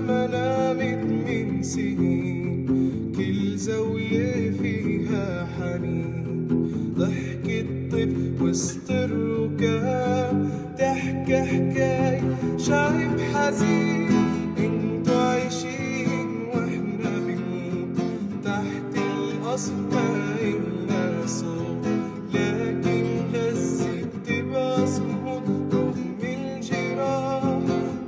لما نامت من سنين كل زاوية فيها حنين ضحكة طفل وسط الركاب تحكي حكاية شعب حزين انتو عايشين واحنا بنموت تحت القصف ما إلا صوت لكن هزة بتبقى صمود رغم الجراح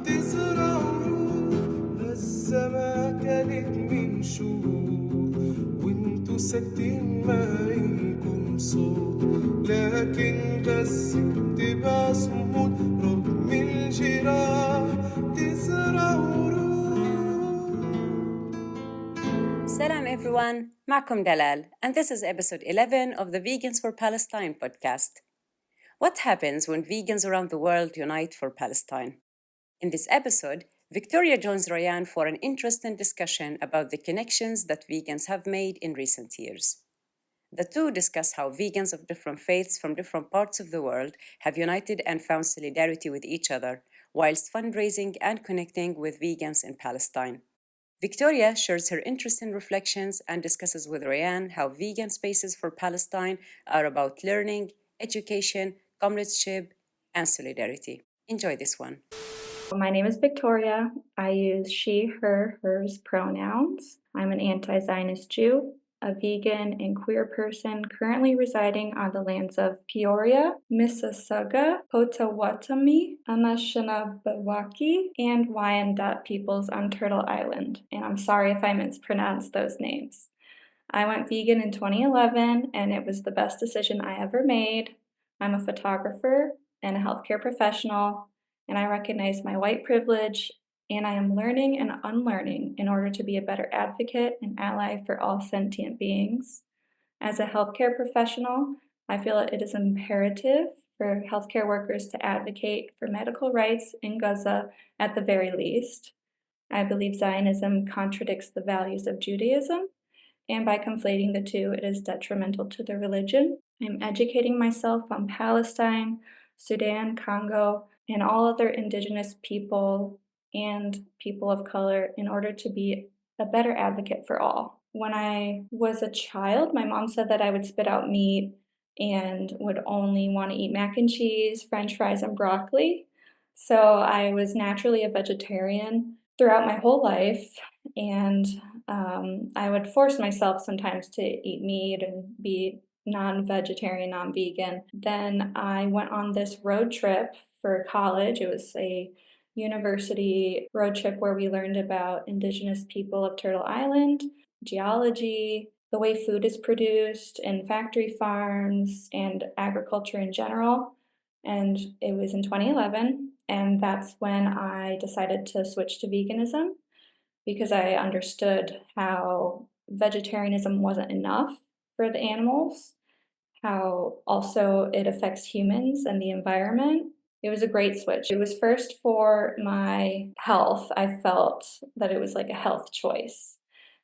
تزرع ورود هزة ما كانت من شهور وانتو ساكتين ما إلكم صوت لكن هزة بتبقى صمود رغم الجراح تزرع ورود. Salam everyone, معكم Dalal, and this is episode 11 of the Vegans for Palestine podcast. What happens when vegans around the world unite for Palestine? In this episode, Victoria joins Rayan for an interesting discussion about the connections that vegans have made in recent years. The two discuss how vegans of different faiths from different parts of the world have united and found solidarity with each other, whilst fundraising and connecting with vegans in Palestine. Victoria shares her interesting reflections and discusses with Rayan how vegan spaces for Palestine are about learning, education, comradeship, and solidarity. Enjoy this one. My name is Victoria. I use she, her, hers pronouns. I'm an anti-Zionist Jew, a vegan and queer person currently residing on the lands of Peoria, Mississauga, Potawatomi, Anishinaabe, and Wyandot peoples on Turtle Island. And I'm sorry if I mispronounced those names. I went vegan in 2011, and it was the best decision I ever made. I'm a photographer and a healthcare professional, and I recognize my white privilege, and I am learning and unlearning in order to be a better advocate and ally for all sentient beings. As a healthcare professional, I feel it is imperative for healthcare workers to advocate for medical rights in Gaza at the very least. I believe Zionism contradicts the values of Judaism, and by conflating the two, it is detrimental to the religion. I'm educating myself on Palestine, Sudan, Congo, and all other indigenous people and people of color in order to be a better advocate for all. When I was a child, my mom said that I would spit out meat and would only want to eat mac and cheese, french fries, and broccoli. So I was naturally a vegetarian throughout my whole life, and I would force myself sometimes to eat meat and be non-vegetarian, non-vegan. Then I went on this road trip for college. It was a university road trip where we learned about indigenous people of Turtle Island, geology, the way food is produced in factory farms, and agriculture in general. And it was in 2011, and that's when I decided to switch to veganism because I understood how vegetarianism wasn't enough for the animals, how also it affects humans and the environment. It was a great switch. It was first for my health. I felt that it was like a health choice.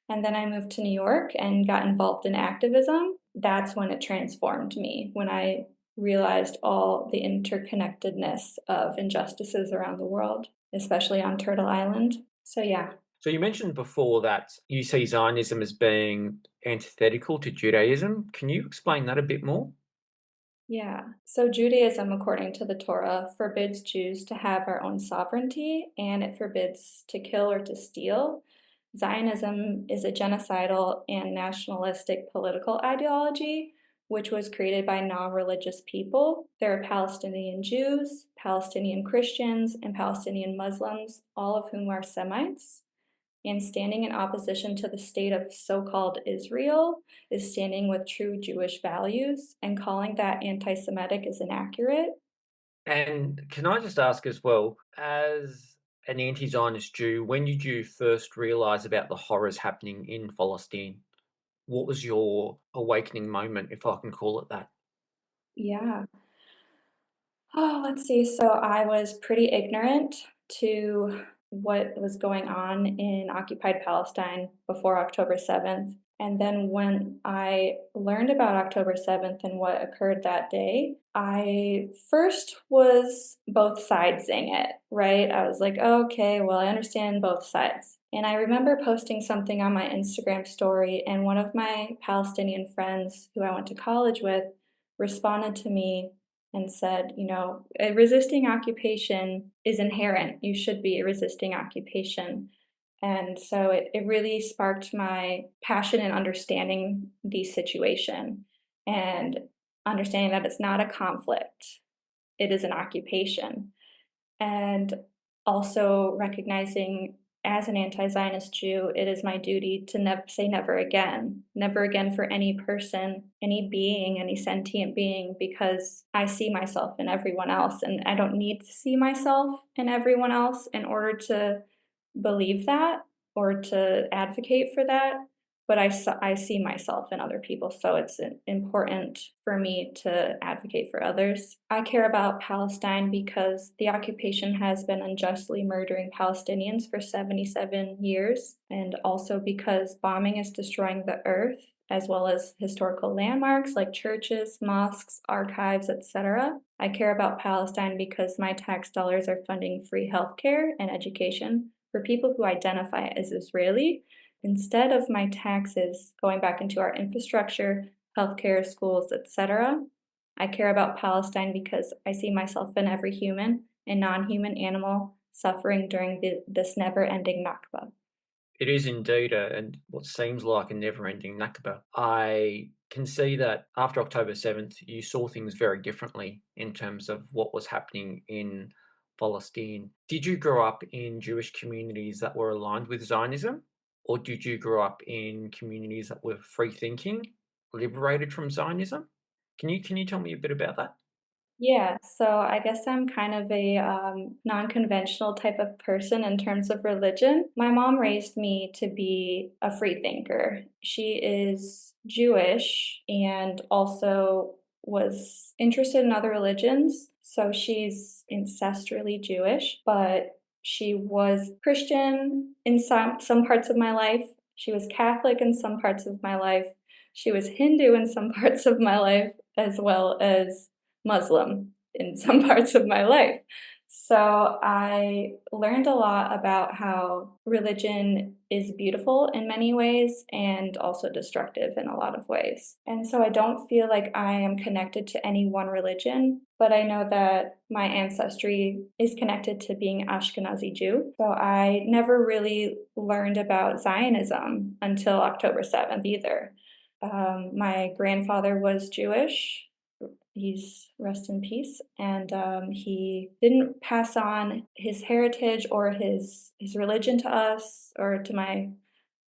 And then I moved to New York and got involved in activism. That's when it transformed me, when I realized all the interconnectedness of injustices around the world, especially on Turtle Island. So yeah. So you mentioned before that you see Zionism as being antithetical to Judaism. Can you explain that a bit more? Yeah. So Judaism, according to the Torah, forbids Jews to have our own sovereignty, and it forbids to kill or to steal. Zionism is a genocidal and nationalistic political ideology which was created by non-religious people. There are Palestinian Jews, Palestinian Christians, and Palestinian Muslims, all of whom are Semites. And standing in opposition to the state of so-called Israel is standing with true Jewish values, and calling that anti-Semitic is inaccurate. And can I just ask as well, as an anti-Zionist Jew, when did you first realise about the horrors happening in Palestine? What was your awakening moment, if I can call it that? Yeah. Oh, let's see. So I was pretty ignorant to what was going on in occupied Palestine before October 7th. And then when I learned about October 7th and what occurred that day, I first was both sidesing it, right? I was like, oh, okay, well, I understand both sides. And I remember posting something on my Instagram story, and one of my Palestinian friends who I went to college with responded to me and said, resisting occupation is inherent. You should be resisting occupation. And so it really sparked my passion in understanding the situation and understanding that it's not a conflict, it is an occupation. And also recognizing as an anti Zionist Jew, it is my duty to say never again for any person, any being, any sentient being, because I see myself in everyone else, and I don't need to see myself in everyone else in order to believe that or to advocate for that, but I see myself in other people, so it's important for me to advocate for others. I care about Palestine because the occupation has been unjustly murdering Palestinians for 77 years, and also because bombing is destroying the earth as well as historical landmarks like churches, mosques, archives, etc. I care about Palestine because my tax dollars are funding free healthcare and education for people who identify as Israeli, instead of my taxes going back into our infrastructure, healthcare, schools, etc. I care about Palestine because I see myself in every human and non-human animal suffering during this never-ending Nakba. It is indeed and what seems like a never-ending Nakba. I can see that after October 7th, you saw things very differently in terms of what was happening in Palestine. Did you grow up in Jewish communities that were aligned with Zionism? Or did you grow up in communities that were free-thinking, liberated from Zionism? Can you tell me a bit about that? Yeah, so I guess I'm kind of a non-conventional type of person in terms of religion. My mom raised me to be a free thinker. She is Jewish and also was interested in other religions. So she's ancestrally Jewish, but she was Christian in some parts of my life. She was Catholic in some parts of my life. She was Hindu in some parts of my life, as well as Muslim in some parts of my life. So I learned a lot about how religion is beautiful in many ways and also destructive in a lot of ways. And so I don't feel like I am connected to any one religion, but I know that my ancestry is connected to being Ashkenazi Jew. So I never really learned about Zionism until October 7th either. My grandfather was Jewish. He's rest in peace, and he didn't pass on his heritage or his religion to us or to my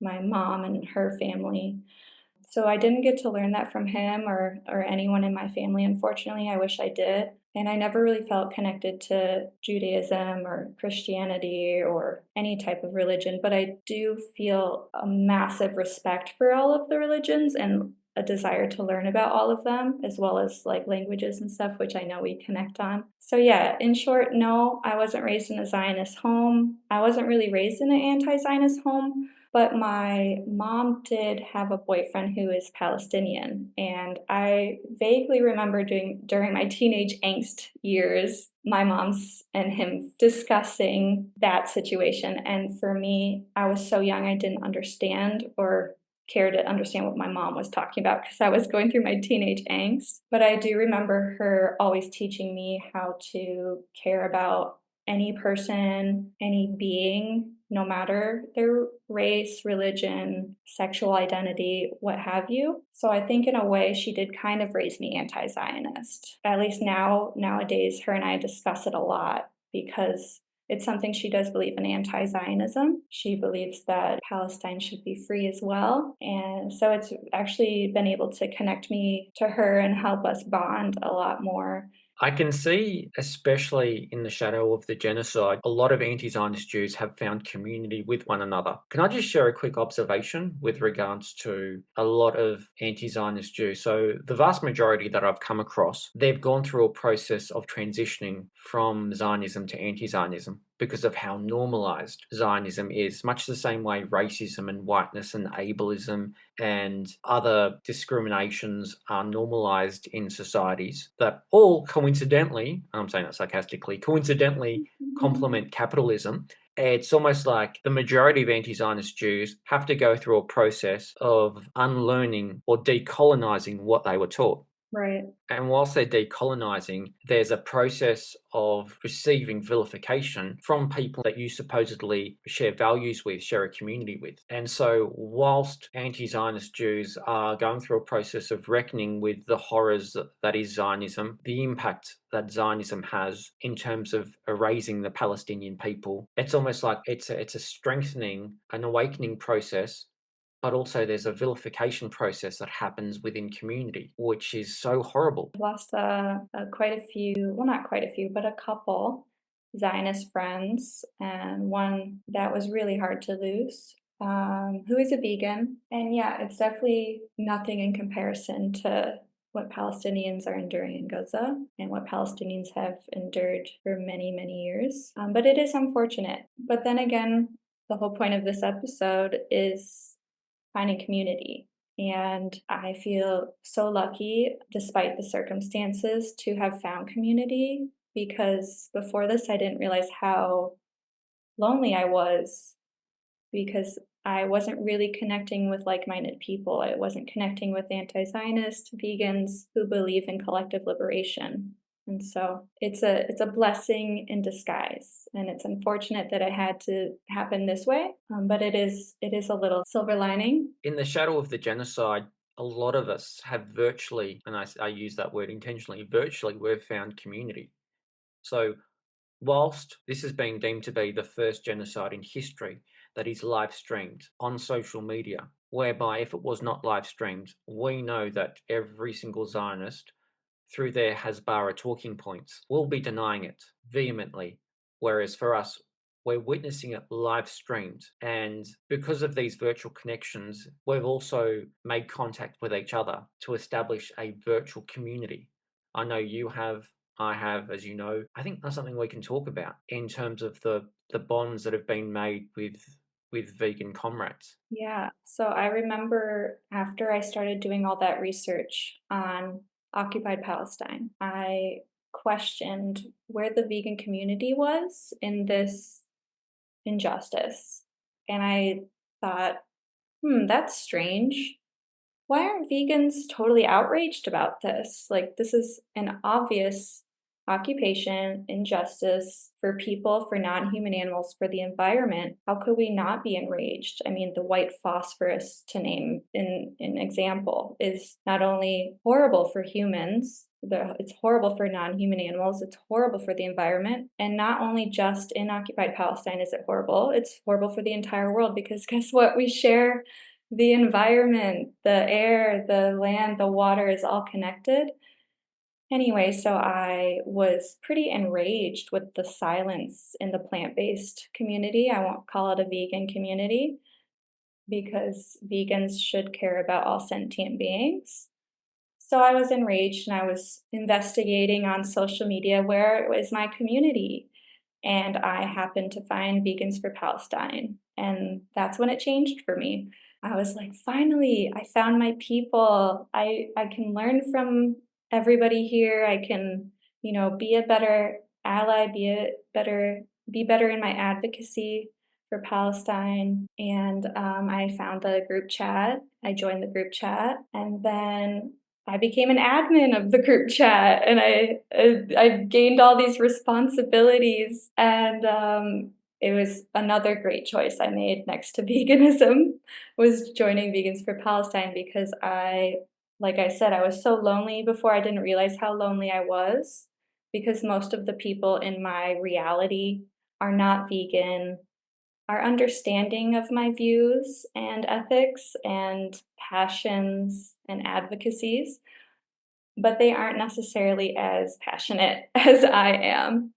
mom and her family. So I didn't get to learn that from him or anyone in my family, unfortunately. I wish I did. And I never really felt connected to Judaism or Christianity or any type of religion, but I do feel a massive respect for all of the religions and a desire to learn about all of them, as well as like languages and stuff, which I know we connect on. So yeah, in short, no, I wasn't raised in a Zionist home. I wasn't really raised in an anti-Zionist home, but my mom did have a boyfriend who is Palestinian, and I vaguely remember during my teenage angst years, my mom's and him discussing that situation. And for me, I was so young, I didn't understand or care to understand what my mom was talking about because I was going through my teenage angst. But I do remember her always teaching me how to care about any person, any being, no matter their race, religion, sexual identity, what have you. So I think in a way she did kind of raise me anti-Zionist. At least nowadays, her and I discuss it a lot because it's something she does believe in anti-Zionism. She believes that Palestine should be free as well. And so it's actually been able to connect me to her and help us bond a lot more. I can see, especially in the shadow of the genocide, a lot of anti-Zionist Jews have found community with one another. Can I just share a quick observation with regards to a lot of anti-Zionist Jews? So the vast majority that I've come across, they've gone through a process of transitioning from Zionism to anti-Zionism. because of how normalized Zionism is, much the same way racism and whiteness and ableism and other discriminations are normalized in societies that all coincidentally, and I'm saying that sarcastically, coincidentally complement capitalism. It's almost like the majority of anti-Zionist Jews have to go through a process of unlearning or decolonizing what they were taught. Right. And whilst they're decolonizing, there's a process of receiving vilification from people that you supposedly share values with, share a community with. And so whilst anti-Zionist Jews are going through a process of reckoning with the horrors that is Zionism, the impact that Zionism has in terms of erasing the Palestinian people, it's almost like it's a strengthening, an awakening process, but also there's a vilification process that happens within community, which is so horrible. I've lost quite a few, well, not quite a few, but a couple Zionist friends, and one that was really hard to lose, who is a vegan. And yeah, it's definitely nothing in comparison to what Palestinians are enduring in Gaza and what Palestinians have endured for many, many years. But it is unfortunate. But then again, the whole point of this episode is finding community. And I feel so lucky, despite the circumstances, to have found community, because before this, I didn't realize how lonely I was, because I wasn't really connecting with like-minded people. I wasn't connecting with anti-Zionist vegans who believe in collective liberation. And so it's a blessing in disguise, and it's unfortunate that it had to happen this way, but it is a little silver lining. In the shadow of the genocide, a lot of us have virtually, and I use that word intentionally, virtually, we've found community. So whilst this is being deemed to be the first genocide in history that is live streamed on social media, whereby if it was not live streamed, we know that every single Zionist through their Hasbara talking points will be denying it vehemently. Whereas for us, we're witnessing it live streamed. And because of these virtual connections, we've also made contact with each other to establish a virtual community. I know you have, I have, as you know. I think that's something we can talk about in terms of the bonds that have been made with vegan comrades. Yeah, so I remember after I started doing all that research on occupied Palestine, I questioned where the vegan community was in this injustice. And I thought, that's strange. Why aren't vegans totally outraged about this? Like, this is an obvious occupation, injustice for people, for non-human animals, for the environment. How could we not be enraged? I mean, the white phosphorus, to name an example, is not only horrible for humans, it's horrible for non-human animals, it's horrible for the environment. And not only just in occupied Palestine is it horrible, it's horrible for the entire world, because guess what? We share the environment, the air, the land, the water is all connected. Anyway, so I was pretty enraged with the silence in the plant-based community. I won't call it a vegan community, because vegans should care about all sentient beings. So I was enraged, and I was investigating on social media, where is my community? And I happened to find Vegans for Palestine. And that's when it changed for me. I was like, finally, I found my people. I can learn from everybody here. I can, be a better ally, be better in my advocacy for Palestine. And I found the group chat. I joined the group chat, and then I became an admin of the group chat, and I gained all these responsibilities, and it was another great choice I made next to veganism, was joining Vegans for Palestine, because like I said, I was so lonely before. I didn't realize how lonely I was, because most of the people in my reality are not vegan, are understanding of my views and ethics and passions and advocacies, but they aren't necessarily as passionate as I am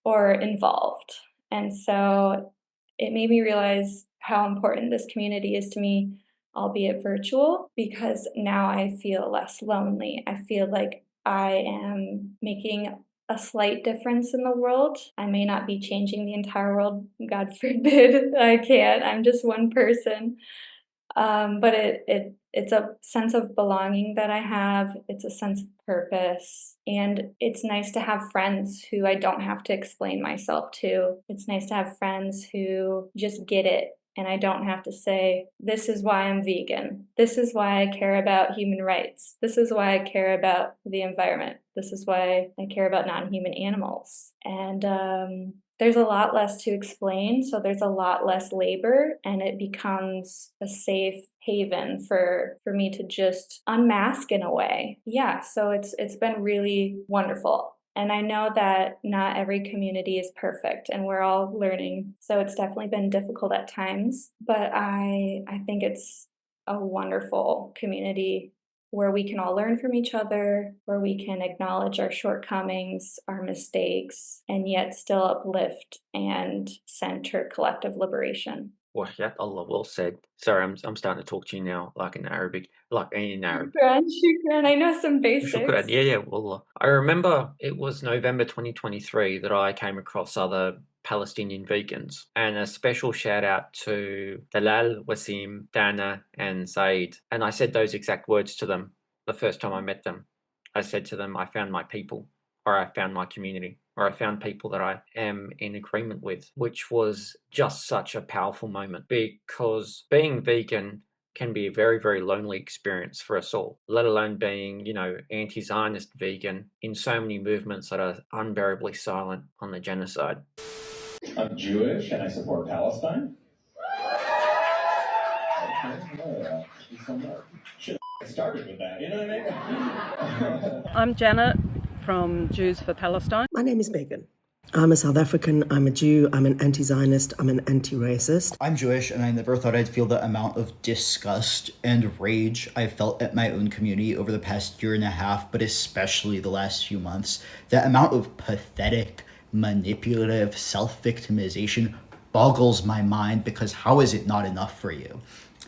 or involved. And so it made me realize how important this community is to me, albeit virtual, because now I feel less lonely. I feel like I am making a slight difference in the world. I may not be changing the entire world, God forbid. I can't. I'm just one person. But it's a sense of belonging that I have. It's a sense of purpose. And it's nice to have friends who I don't have to explain myself to. It's nice to have friends who just get it. And I don't have to say, this is why I'm vegan. This is why I care about human rights. This is why I care about the environment. This is why I care about non-human animals. And there's a lot less to explain, so there's a lot less labor, and it becomes a safe haven for me to just unmask in a way. Yeah, so it's been really wonderful. And I know that not every community is perfect, and we're all learning. So it's definitely been difficult at times, but I think it's a wonderful community where we can all learn from each other, where we can acknowledge our shortcomings, our mistakes, and yet still uplift and center collective liberation. Wahyat Allah, well said. Sorry, I'm starting to talk to you now like in Arabic, like in Arab. Shukran. I know some basics. Shukran. Yeah, wallah. I remember it was November 2023 that I came across other Palestinian vegans, and a special shout out to Dalal, Wasim, Dana, and Saeed. And I said those exact words to them the first time I met them. I said to them, I found my people, or I found my community, or I found people that I am in agreement with, which was just such a powerful moment, because being vegan can be a very, very lonely experience for us all, let alone being, anti-Zionist vegan in so many movements that are unbearably silent on the genocide. I'm Jewish and I support Palestine. Okay, should have started with that, you know what I mean? I'm Janet from Jews for Palestine. My name is Megan. I'm a South African, I'm a Jew, I'm an anti-Zionist, I'm an anti-racist. I'm Jewish, and I never thought I'd feel the amount of disgust and rage I've felt at my own community over the past year and a half, but especially the last few months. The amount of pathetic, manipulative self-victimization boggles my mind, because how is it not enough for you?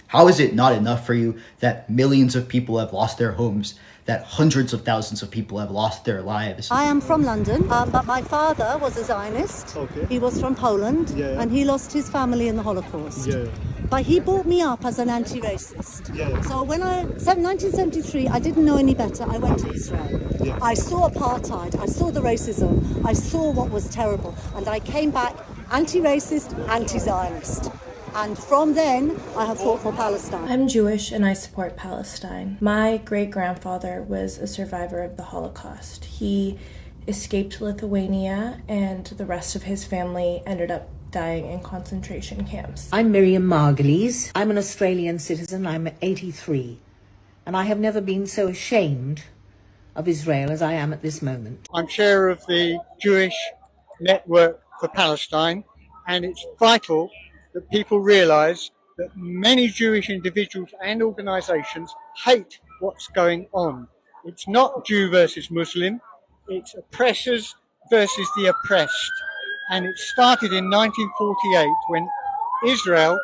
How is it not enough for you that millions of people have lost their homes, that hundreds of thousands of people have lost their lives? I am from London, but my father was a Zionist. Okay. He was from Poland, and he lost his family in the Holocaust. But he brought me up as an anti-racist. So when 1973, I didn't know any better. I went to Israel. I saw apartheid. I saw the racism. I saw what was terrible. And I came back anti-racist, anti-Zionist. And from then, I have fought for Palestine. I'm Jewish and I support Palestine. My great-grandfather was a survivor of the Holocaust. He escaped Lithuania and the rest of his family ended up dying in concentration camps. I'm Miriam Margulies. I'm an Australian citizen. I'm 83. And I have never been so ashamed of Israel as I am at this moment. I'm chair of the Jewish Network for Palestine, and it's vital that people realise that many Jewish individuals and organisations hate what's going on. It's not Jew versus Muslim, it's oppressors versus the oppressed. And it started in 1948 when Israel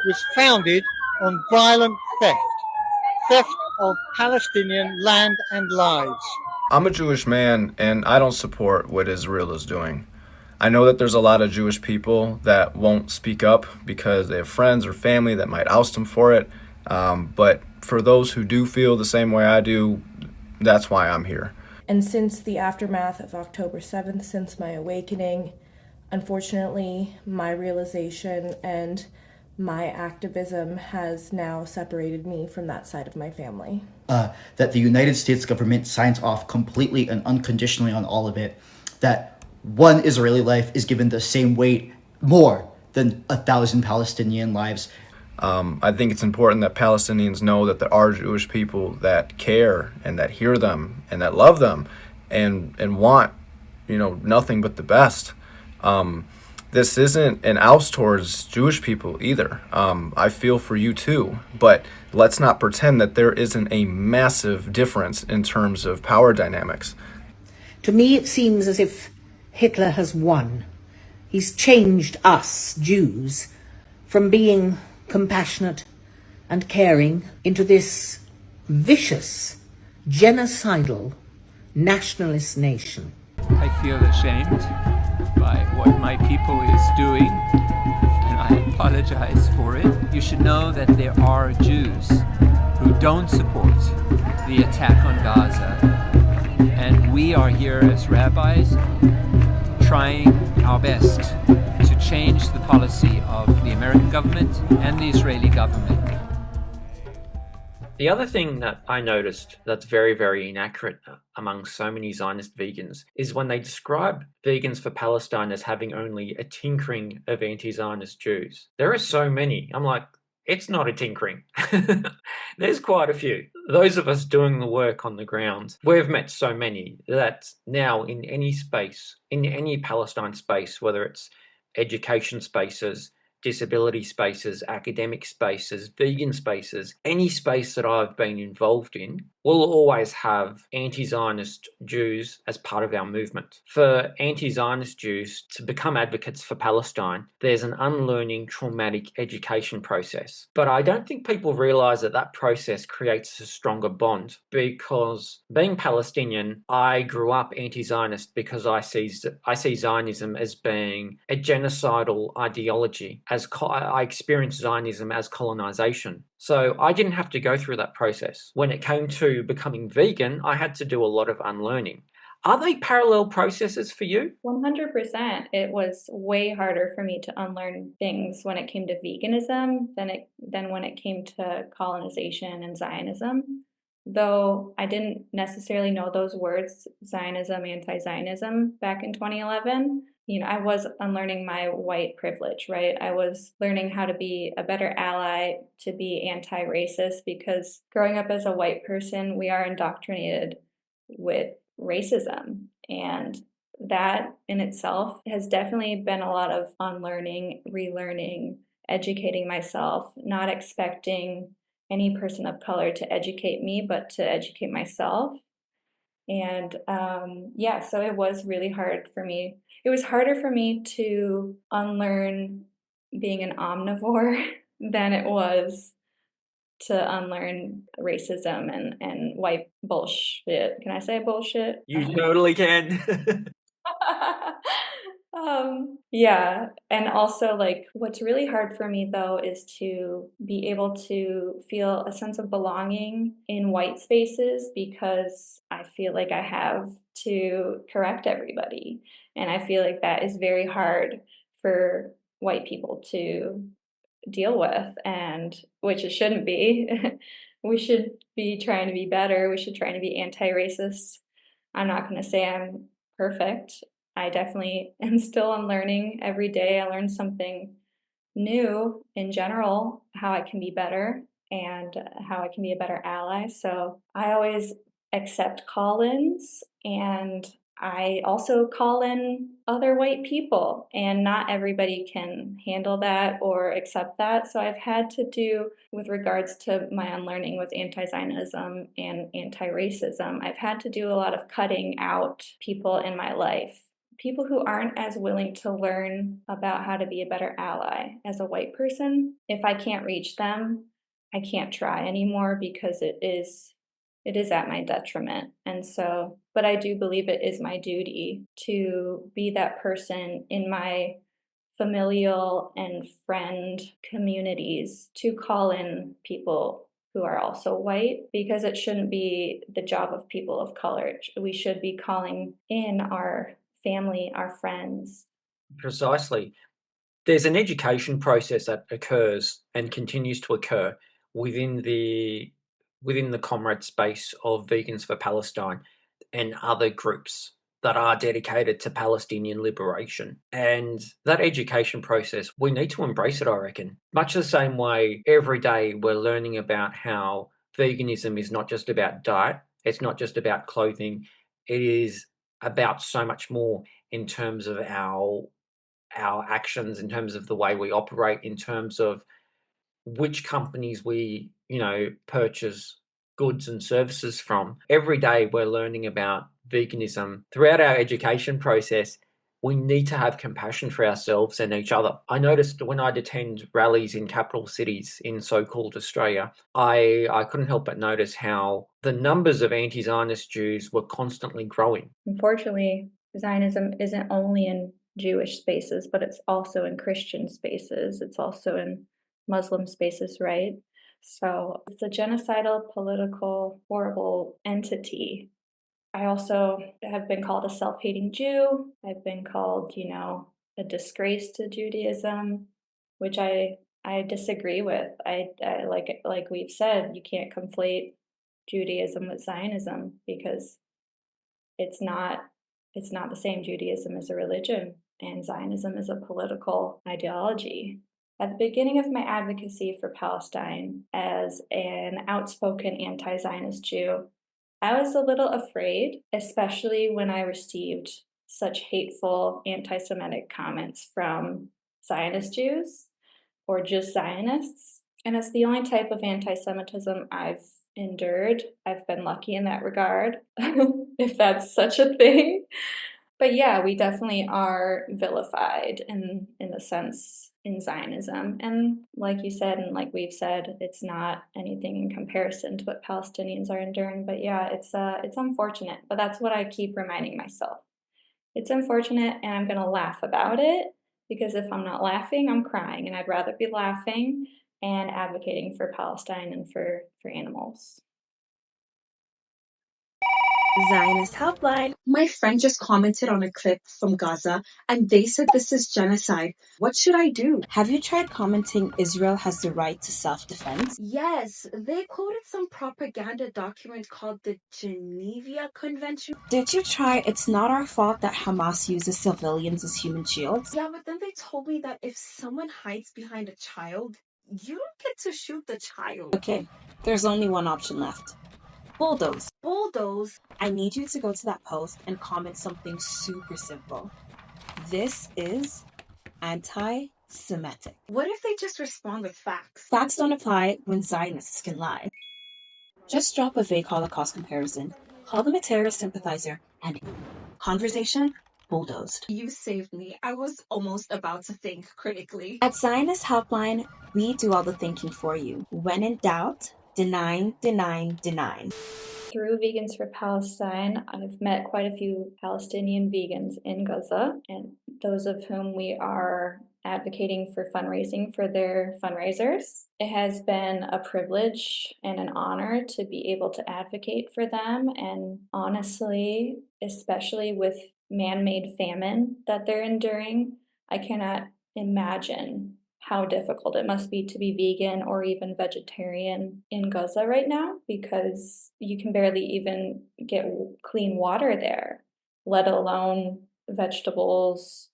was founded on violent theft of Palestinian land and lives. I'm a Jewish man and I don't support what Israel is doing. I know that there's a lot of Jewish people that won't speak up because they have friends or family that might oust them for it. But for those who do feel the same way I do, that's why I'm here. And since the aftermath of October 7th, since my awakening, unfortunately, my realization and my activism has now separated me from that side of my family. That the United States government signs off completely and unconditionally on all of it. That one Israeli life is given the same weight, more than 1,000 Palestinian lives. I think it's important that Palestinians know that there are Jewish people that care and that hear them and that love them and want, nothing but the best. This isn't an oust towards Jewish people either. I feel for you too, but let's not pretend that there isn't a massive difference in terms of power dynamics. To me, it seems as if Hitler has won. He's changed us, Jews, from being compassionate and caring into this vicious, genocidal, nationalist nation. I feel ashamed by what my people is doing, and I apologize for it. You should know that there are Jews who don't support the attack on Gaza, and we are here as rabbis trying our best to change the policy of the American government and the Israeli government. The other thing that I noticed that's very, very inaccurate among so many Zionist vegans is when they describe vegans for Palestine as having only a tinkering of anti-Zionist Jews. There are so many. I'm like, it's not a tinkering. There's quite a few. Those of us doing the work on the ground, we've met so many that now in any space, in any Palestine space, whether it's education spaces, disability spaces, academic spaces, vegan spaces, any space that I've been involved in will always have anti-Zionist Jews as part of our movement. For anti-Zionist Jews to become advocates for Palestine, there's an unlearning traumatic education process. But I don't think people realise that that process creates a stronger bond, because being Palestinian, I grew up anti-Zionist because I see Zionism as being a genocidal ideology. I experienced Zionism as colonization. So I didn't have to go through that process. When it came to becoming vegan, I had to do a lot of unlearning. Are they parallel processes for you? 100%. It was way harder for me to unlearn things when it came to veganism than when it came to colonization and Zionism. Though I didn't necessarily know those words, Zionism, anti-Zionism, back in 2011. I was unlearning my white privilege, right? I was learning how to be a better ally, to be anti-racist, because growing up as a white person, we are indoctrinated with racism. And that in itself has definitely been a lot of unlearning, relearning, educating myself, not expecting any person of color to educate me, but to educate myself. And so it was really hard for me. It was harder for me to unlearn being an omnivore than it was to unlearn racism and white bullshit. Can I say bullshit? You totally can. And also, like, what's really hard for me though is to be able to feel a sense of belonging in white spaces, because I feel like I have to correct everybody, and I feel like that is very hard for white people to deal with, and which it shouldn't be. We should be trying to be better. We should try to be anti-racist. I'm not going to say I'm perfect. I definitely am still unlearning every day. I learn something new in general, how I can be better and how I can be a better ally. So I always accept call-ins, and I also call in other white people, and not everybody can handle that or accept that. So I've had to do, with regards to my unlearning with anti-Zionism and anti-racism, I've had to do a lot of cutting out people in my life. People who aren't as willing to learn about how to be a better ally as a white person. If I can't reach them, I can't try anymore, because it is at my detriment. And so, but I do believe it is my duty to be that person in my familial and friend communities to call in people who are also white, because it shouldn't be the job of people of color. We should be calling in our family, our friends. Precisely. There's an education process that occurs and continues to occur within the comrade space of Vegans for Palestine and other groups that are dedicated to Palestinian liberation. And that education process, we need to embrace it, I reckon. Much the same way every day we're learning about how veganism is not just about diet, it's not just about clothing, it is about so much more in terms of our actions, in terms of the way we operate, in terms of which companies we, purchase goods and services from. Every day we're learning about veganism. Throughout our education process, we need to have compassion for ourselves and each other. I noticed when I'd attend rallies in capital cities in so-called Australia, I couldn't help but notice how the numbers of anti-Zionist Jews were constantly growing. Unfortunately, Zionism isn't only in Jewish spaces, but it's also in Christian spaces. It's also in Muslim spaces, right? So it's a genocidal, political, horrible entity. I also have been called a self-hating Jew. I've been called, a disgrace to Judaism, which I disagree with. I like we've said, you can't conflate Judaism with Zionism because it's not the same. Judaism is a religion and Zionism is a political ideology. At the beginning of my advocacy for Palestine as an outspoken anti-Zionist Jew, I was a little afraid, especially when I received such hateful anti-Semitic comments from Zionist Jews or just Zionists. And it's the only type of anti-Semitism I've endured. I've been lucky in that regard, if that's such a thing. But yeah, we definitely are vilified in the sense in Zionism. And like you said, and like we've said, it's not anything in comparison to what Palestinians are enduring. But yeah, it's unfortunate. But that's what I keep reminding myself. It's unfortunate, and I'm going to laugh about it, because if I'm not laughing, I'm crying. And I'd rather be laughing and advocating for Palestine and for animals. Zionist Helpline. My friend just commented on a clip from Gaza and they said this is genocide. What should I do? Have you tried commenting Israel has the right to self-defense? Yes, they quoted some propaganda document called the Geneva Convention. Did you try it's not our fault that Hamas uses civilians as human shields? Yeah, but then they told me that if someone hides behind a child, you don't get to shoot the child. Okay, there's only one option left. Bulldoze. Bulldoze? I need you to go to that post and comment something super simple. This is anti-Semitic. What if they just respond with facts? Facts don't apply when Zionists can lie. Just drop a vague Holocaust comparison, call them a terrorist sympathizer, and conversation bulldozed. You saved me. I was almost about to think critically. At Zionist Helpline, we do all the thinking for you. When in doubt, deny. Through Vegans for Palestine, I've met quite a few Palestinian vegans in Gaza, and those of whom we are advocating for fundraising for their fundraisers. It has been a privilege and an honor to be able to advocate for them, and honestly, especially with man-made famine that they're enduring, I cannot imagine how difficult it must be to be vegan or even vegetarian in Gaza right now, because you can barely even get clean water there, let alone vegetables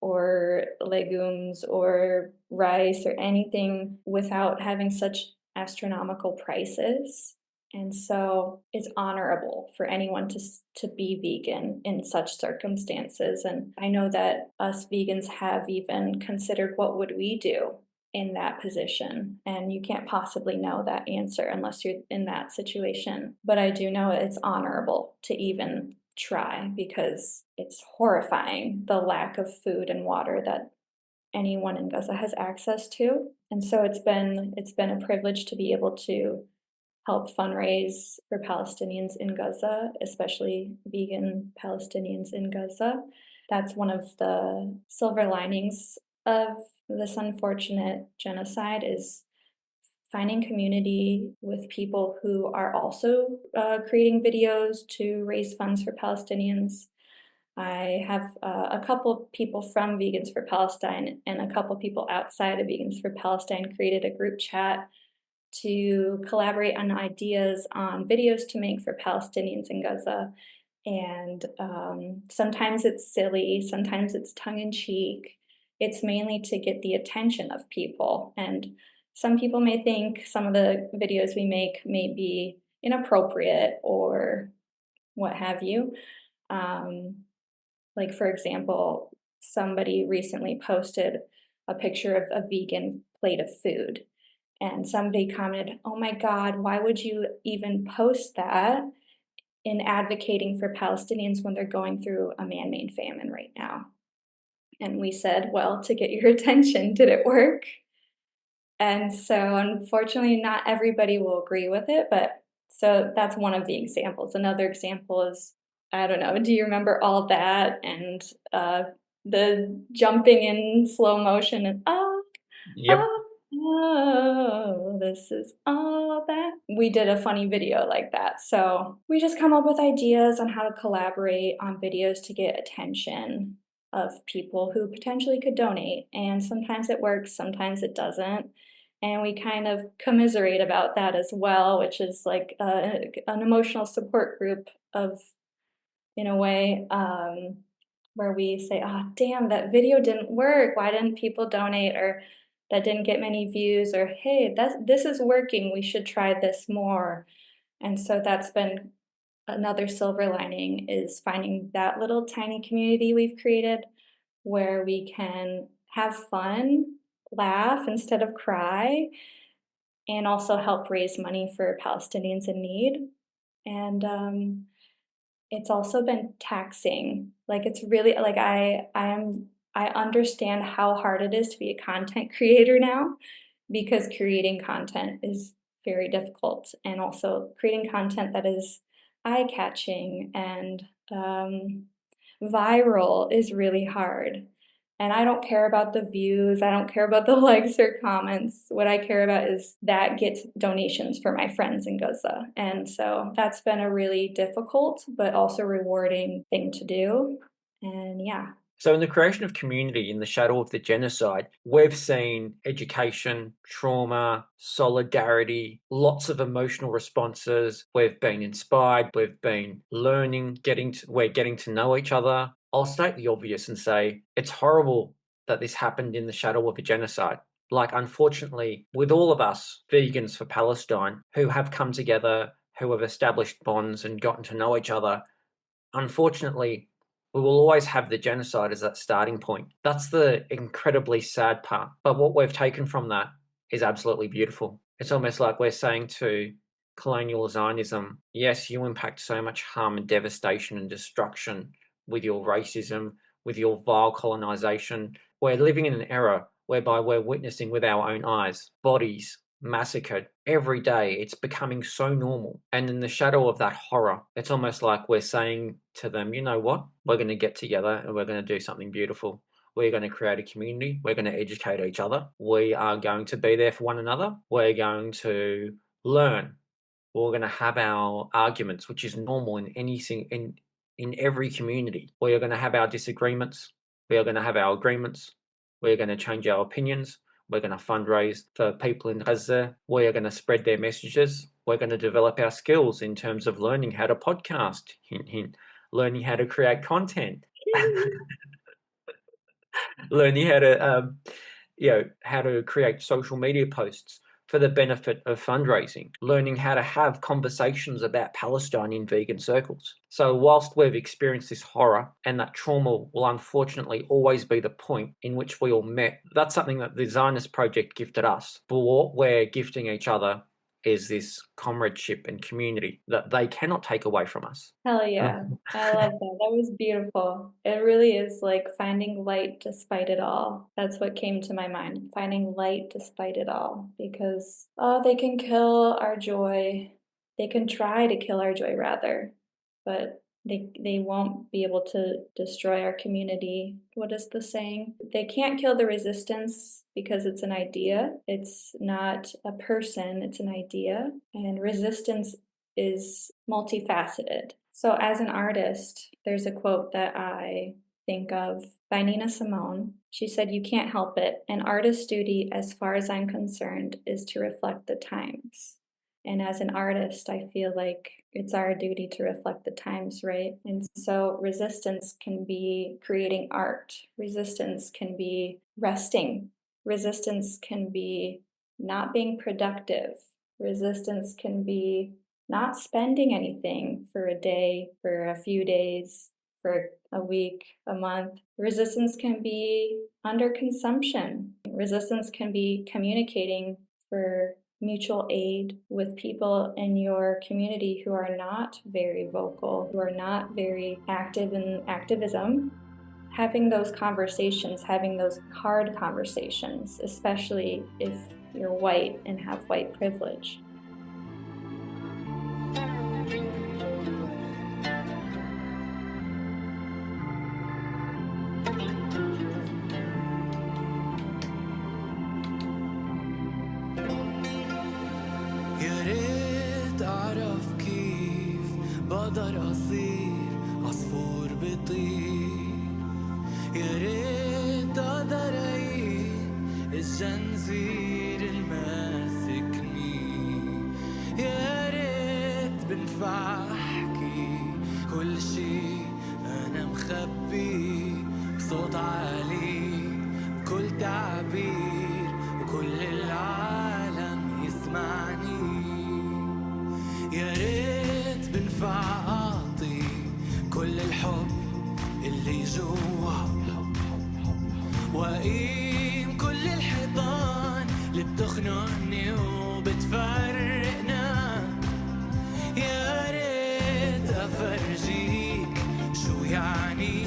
or legumes or rice or anything without having such astronomical prices. And so it's honorable for anyone to be vegan in such circumstances. And I know that us vegans have even considered what would we do in that position. And you can't possibly know that answer unless you're in that situation. But I do know it's honorable to even try, because it's horrifying, the lack of food and water that anyone in Gaza has access to. And so it's been a privilege to be able to help fundraise for Palestinians in Gaza, especially vegan Palestinians in Gaza. That's one of the silver linings of this unfortunate genocide, is finding community with people who are also creating videos to raise funds for Palestinians. I have a couple people from Vegans for Palestine and a couple people outside of Vegans for Palestine created a group chat to collaborate on ideas on videos to make for Palestinians in Gaza. And sometimes it's silly, sometimes it's tongue-in-cheek. It's mainly to get the attention of people. And some people may think some of the videos we make may be inappropriate or what have you. Like, for example, somebody recently posted a picture of a vegan plate of food. And somebody commented, "Oh my God, why would you even post that in advocating for Palestinians when they're going through a man-made famine right now?" And we said, well, to get your attention, did it work? And so unfortunately, not everybody will agree with it, but so that's one of the examples. Another example is I don't know, do you remember all that? And the jumping in slow motion and Yep. oh, this is all that. We did a funny video like that. So we just come up with ideas on how to collaborate on videos to get attention of people who potentially could donate. And sometimes it works, sometimes it doesn't. And we kind of commiserate about that as well, which is like an emotional support group of, in a way, where we say, oh, damn, that video didn't work. Why didn't people donate? Or that didn't get many views, or hey, this is working. We should try this more. And so that's been another silver lining, is finding that little tiny community we've created where we can have fun, laugh instead of cry, and also help raise money for Palestinians in need. And it's also been taxing. Like, it's really like I understand how hard it is to be a content creator now, because creating content is very difficult, and also creating content that is eye-catching and viral is really hard. And I don't care about the views, I don't care about the likes or comments. What I care about is that gets donations for my friends in Gaza. And so that's been a really difficult but also rewarding thing to do. And yeah. So in the creation of community in the shadow of the genocide, we've seen education, trauma, solidarity, lots of emotional responses. We've been inspired, we've been learning, we're getting to know each other. I'll state the obvious and say it's horrible that this happened in the shadow of a genocide. Like, unfortunately, with all of us vegans for Palestine who have come together, who have established bonds and gotten to know each other, unfortunately, we will always have the genocide as that starting point. That's the incredibly sad part. But what we've taken from that is absolutely beautiful. It's almost like we're saying to colonial Zionism, yes, you impact so much harm and devastation and destruction with your racism, with your vile colonization. We're living in an era whereby we're witnessing with our own eyes bodies massacred every day. It's becoming so normal. And in the shadow of that horror, it's almost like we're saying to them, you know what? We're going to get together and we're going to do something beautiful. We're going to create a community. We're going to educate each other. We are going to be there for one another. We're going to learn. We're going to have our arguments, which is normal in anything, in every community. We are going to have our disagreements. We are going to have our agreements. We're going to change our opinions. We're going to fundraise for people in Gaza. We are going to spread their messages. We're going to develop our skills in terms of learning how to podcast, hint, hint, learning how to create content, learning how to, how to create social media posts for the benefit of fundraising, learning how to have conversations about Palestine in vegan circles. So whilst we've experienced this horror, and that trauma will unfortunately always be the point in which we all met, that's something that the Zionist Project gifted us. But what we're gifting each other is this comradeship and community that they cannot take away from us. Hell yeah. I love that. That was beautiful. It really is like finding light despite it all. That's what came to my mind. Finding light despite it all. Because, they can kill our joy. They can try to kill our joy, rather. But they won't be able to destroy our community. What is the saying? They can't kill the resistance because it's an idea. It's not a person, it's an idea. And resistance is multifaceted. So as an artist, there's a quote that I think of by Nina Simone. She said, "You can't help it. An artist's duty, as far as I'm concerned, is to reflect the times." And as an artist, I feel like it's our duty to reflect the times, right? And so resistance can be creating art. Resistance can be resting. Resistance can be not being productive. Resistance can be not spending anything for a day, for a few days, for a week, a month. Resistance can be underconsumption. Resistance can be communicating for mutual aid with people in your community who are not very vocal, who are not very active in activism. Having those conversations, having those hard conversations, especially if you're white and have white privilege. أقدر أصير عصفور بيطير يا ريت أقدر أعيد الجنزير الماسكني يا ريت بنفع أحكي كل شي أنا مخبي بصوت عالي بكل تعبير وكل العالم يسمعني يا ريت بنفع أعطي كل الحب اللي جوا وأقيم كل الحيطان اللي بتخنقني وبتفرقنا يا ريت أفرجيك شو يعني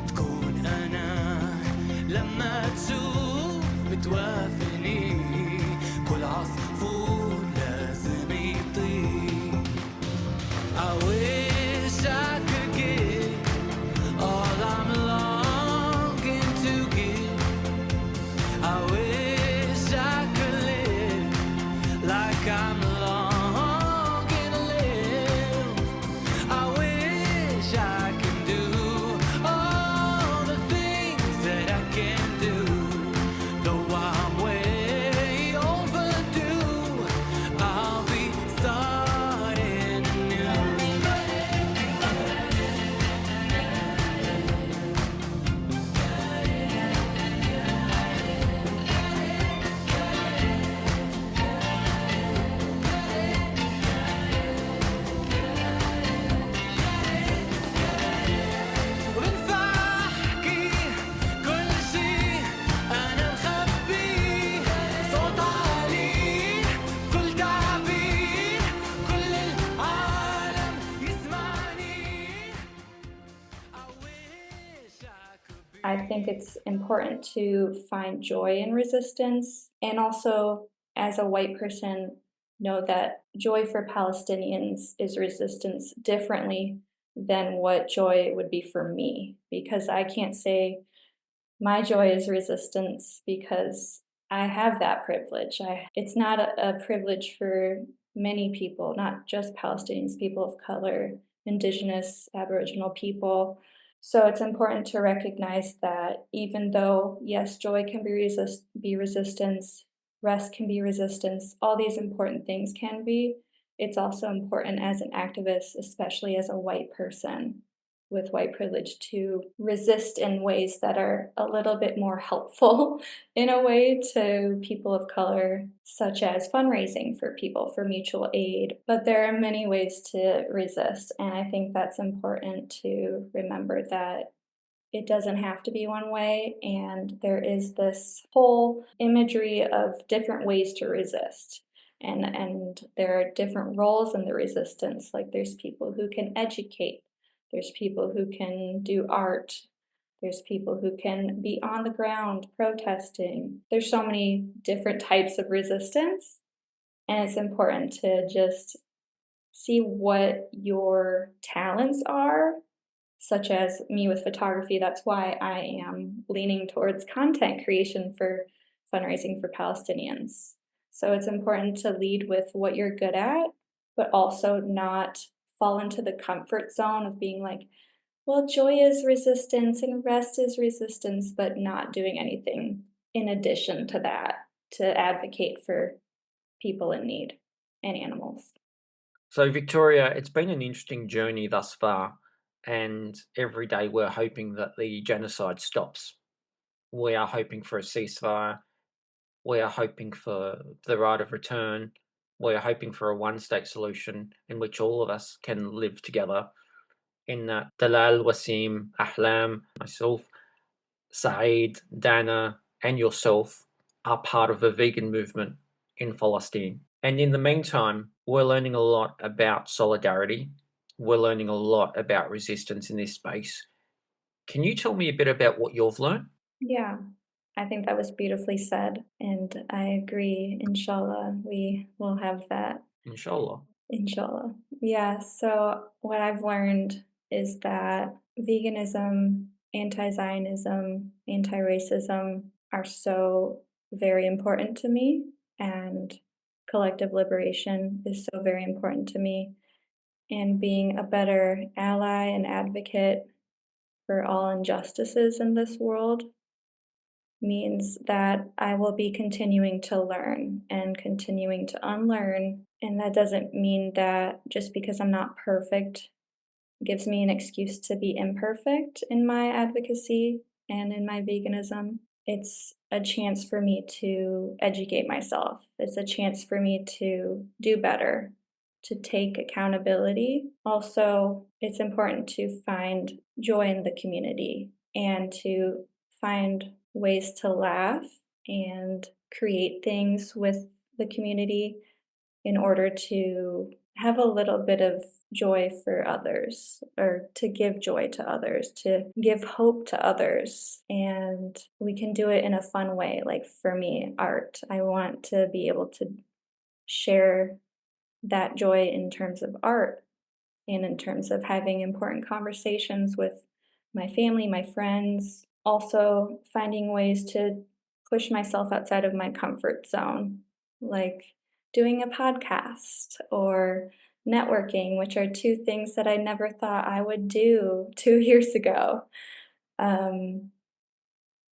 تكون أنا لما تشوف بتوافقني كل عصفور لازم يطير I wish I could give all I'm longing to give I wish I could live like I'm longing to live I wish I could do all the things that I can do though I'm way overdue I'll be starting anew ونفحكي كل شي أنا مخبي صوت عالي كل تعبير كل العالم يسمعني I think it's important to find joy in resistance and also, as a white person, know that joy for Palestinians is resistance differently than what joy would be for me. Because I can't say my joy is resistance because I have that privilege. It's not a privilege for many people, not just Palestinians, people of color, indigenous, Aboriginal people. So it's important to recognize that even though, yes, joy can be resistance, rest can be resistance, all these important things can be, it's also important as an activist, especially as a white person with white privilege, to resist in ways that are a little bit more helpful in a way to people of color, such as fundraising for people for mutual aid. But there are many ways to resist, and I think that's important to remember that it doesn't have to be one way, and there is this whole imagery of different ways to resist. And there are different roles in the resistance. Like there's people who can educate, there's people who can do art, there's people who can be on the ground protesting. There's so many different types of resistance, and it's important to just see what your talents are, such as me with photography. That's why I am leaning towards content creation for fundraising for Palestinians. So it's important to lead with what you're good at, but also not fall into the comfort zone of being like, well, joy is resistance and rest is resistance, but not doing anything in addition to that to advocate for people in need and animals. So, Victoria, it's been an interesting journey thus far, and every day we're hoping that the genocide stops. We are hoping for a ceasefire. We are hoping for the right of return. We are hoping for a one-state solution in which all of us can live together. In that Dalal, Wasim, Ahlam, myself, Saeed, Dana, and yourself are part of a vegan movement in Palestine. And in the meantime, we're learning a lot about solidarity. We're learning a lot about resistance in this space. Can you tell me a bit about what you've learned? Yeah, I think that was beautifully said, and I agree. Inshallah, we will have that. Inshallah. Inshallah. Yeah, so what I've learned is that veganism, anti-Zionism, anti-racism are so very important to me, and collective liberation is so very important to me. and being a better ally and advocate for all injustices in this world means that I will be continuing to learn and continuing to unlearn. And that doesn't mean that just because I'm not perfect gives me an excuse to be imperfect in my advocacy and in my veganism. It's a chance for me to educate myself. It's a chance for me to do better, to take accountability. Also, it's important to find joy in the community and to find ways to laugh and create things with the community in order to have a little bit of joy for others, or to give joy to others, to give hope to others. And we can do it in a fun way. Like for me, art. I want to be able to share that joy in terms of art and in terms of having important conversations with my family, my friends. Also finding ways to push myself outside of my comfort zone, like doing a podcast or networking, which are two things that I never thought I would do 2 years ago.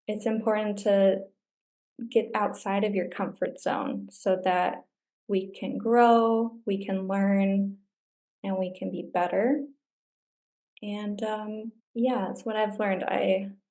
It's important to get outside of your comfort zone so that we can grow, we can learn, and we can be better. And yeah, that's what I've learned.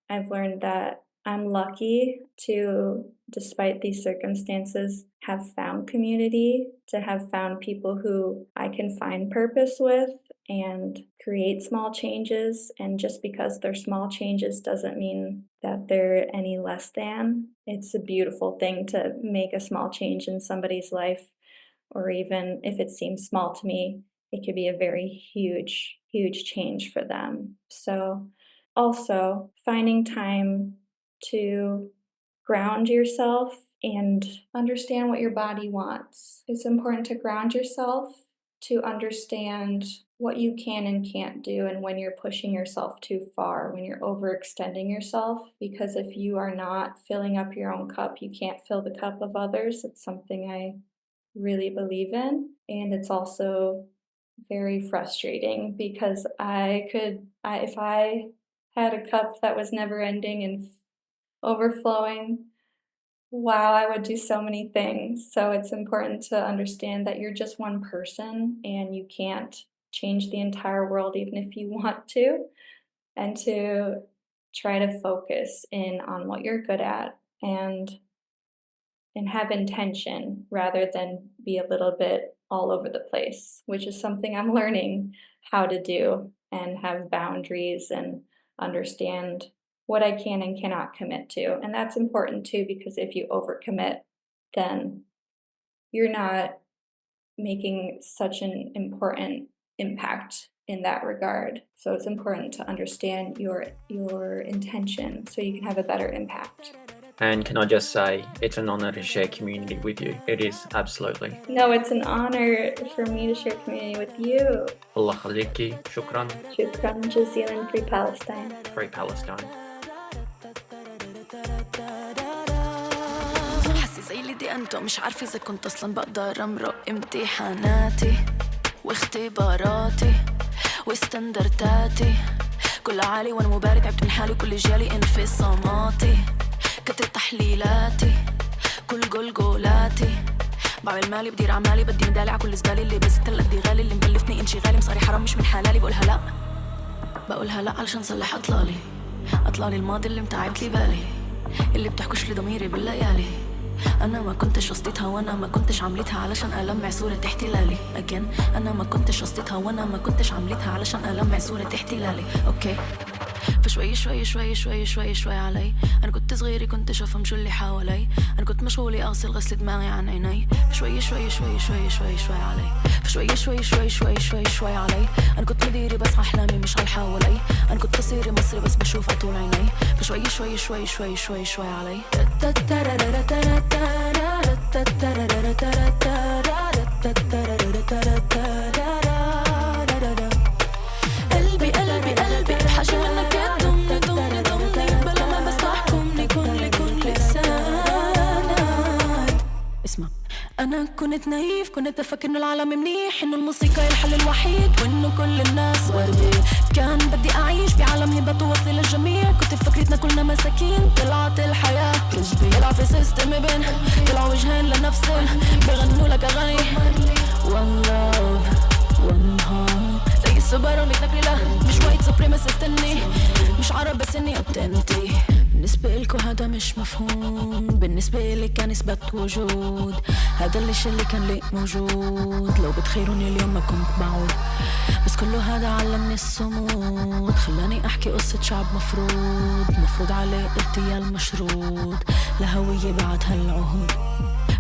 I've learned that I'm lucky to, despite these circumstances, have found community, to have found people who I can find purpose with and create small changes. And just because they're small changes doesn't mean that they're any less than. It's a beautiful thing to make a small change in somebody's life, or even if it seems small to me, it could be a very huge, huge change for them. So also finding time to ground yourself and understand what your body wants. It's important to ground yourself, to understand what you can and can't do, and when you're pushing yourself too far, when you're overextending yourself. Because if you are not filling up your own cup, you can't fill the cup of others. It's something I really believe in. And it's also very frustrating because if I had a cup that was never ending and overflowing, wow, I would do so many things. So it's important to understand that you're just one person and you can't change the entire world even if you want to, and to try to focus in on what you're good at and have intention rather than be a little bit all over the place, which is something I'm learning how to do, and have boundaries and understand what I can and cannot commit to. And that's important too, because if you overcommit, then you're not making such an important impact in that regard. So it's important to understand your intention so you can have a better impact. And can I just say, it's an honor to share community with you. It is, absolutely. No, it's an honor for me to share community with you. Allah khaliki, shukran. Shukran jazilan, Free Palestine. Free Palestine. حسي زي اللي انتو مش عارفة اذا كنت اصلا بقدر امرق امتحاناتي واختباراتي واستندرتاتي كل عالي وانا مبارك تعبت من حالي كل جالي انفصاماتي كتر تحليلاتي كل جولاتي بعمل مالي بدير اعمالي بدي مدالي على كل زبالي اللي بس قد غالي اللي مبلفني انشغالي مصاري حرام مش من حلالي بقولها لا علشان صلح اطلالي الماضي اللي متعبت لي بالي اللي بتحكش لي ضميري بالليالي انا ما كنتش قصدتها وانا ما كنتش عملتها علشان ألمع صورة احتلالي again انا ما كنتش قصدتها وانا ما كنتش عملتها علشان ألمع صورة احتلالي اوكي فشوي شوي شوي شوي شوي شوي علي انا كنت صغيرة كنت افهم شو اللي حوالي انا كنت مشغولة اغسل غسل دماغي عن عيني شوي شوي شوي شوي شوي شوي علي فشوي شوي شوي شوي شوي شوي علي انا كنت مديري بس احلامي مش على حوالي انا كنت قصيرة مصري بس بشوف على طول عيني فشوي شوي شوي شوي شوي شوي علي قلبي قلبي قلبي بحاجة منك ضمني بلا ما بس تحكمني كن لسانك اسمع أنا كنت نايف، كنت أفكر إنه العالم منيح، إنه الموسيقى هي الحل الوحيد، وإنه كل الناس وردي. كان بدي أعيش بعالم هبة توصل للجميع، كنت فكرتنا كلنا مساكين، طلعت الحياة كذبي. طلع في سيستم ابن، طلعوا وجهين لنفس بغنوا لك أغاني One love One heart زي السوبر متنكري له، مش وايت سوبريمسيست إني مش عرب بس إني أوتنتي. بالنسبة لكو هذا مش مفهوم، بالنسبة لي كان إثبات وجود، هذا الشي اللي كان لي موجود. لو بتخيروني اليوم ما كنت بعود، بس كله هذا علمني الصمود، خلاني أحكي قصة شعب مفروض عليه اغتيال مشروط لهوية بعد هالعهود.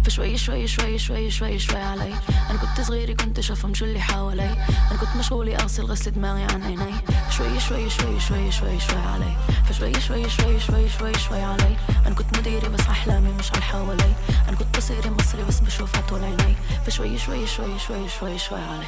فشوي شوي شوي شوي شوي شوي علي، أنا كنت صغيرة كنت شفهم شو اللي حوالي، أنا كنت مشغولة أغسل غسل دماغي عن عيني. شوي شوي شوي شوي شوي شوي علي، فشوي شوي شوي شوي شوي شوي علي. أنا كنت مديرة بس أحلامي مش على حوالي، أنا كنت بصير مصري بس بشوفها طول عيني. فشوي شوي شوي شوي شوي شوي علي.